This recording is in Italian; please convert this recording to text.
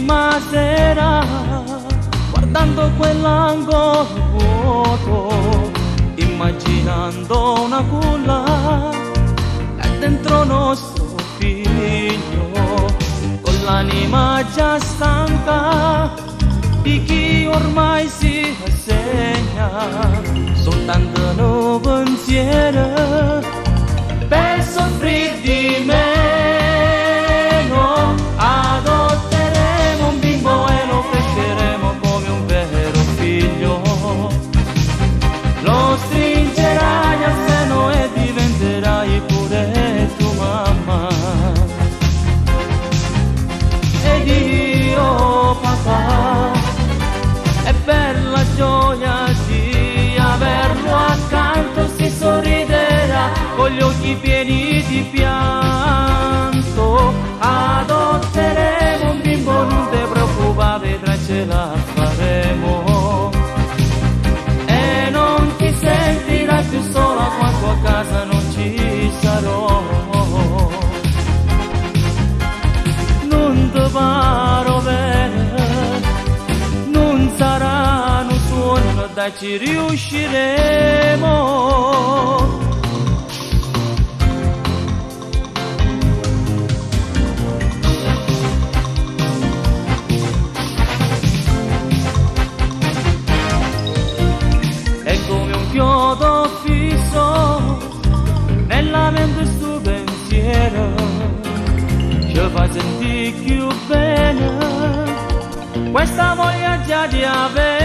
l'ultima sera, guardando quell'angolo vuoto, immaginando una culla e dentro nostro figlio, con l'anima già stanca di chi ormai si rassegna, soltanto un pensiero per soffrire di meno. Adotteremo un bimbo e lo cresceremo come un vero figlio, lo stringerai al seno e diventerai pure tua mamma. Ed io papà, e per la gioia di averlo accanto si sorriderà con gli occhi pieni di pianto. Adotteremo un bimbo, non te preoccupare, vedrai ce la faremo, e non ti sentirai più sola quando a casa non ci sarò. Non ti paro bene, non sarà un suono, dai ci riusciremo. È come un chiodo fisso nella mente sto pensiero, ci fa sentire più bene questa voglia già di avere.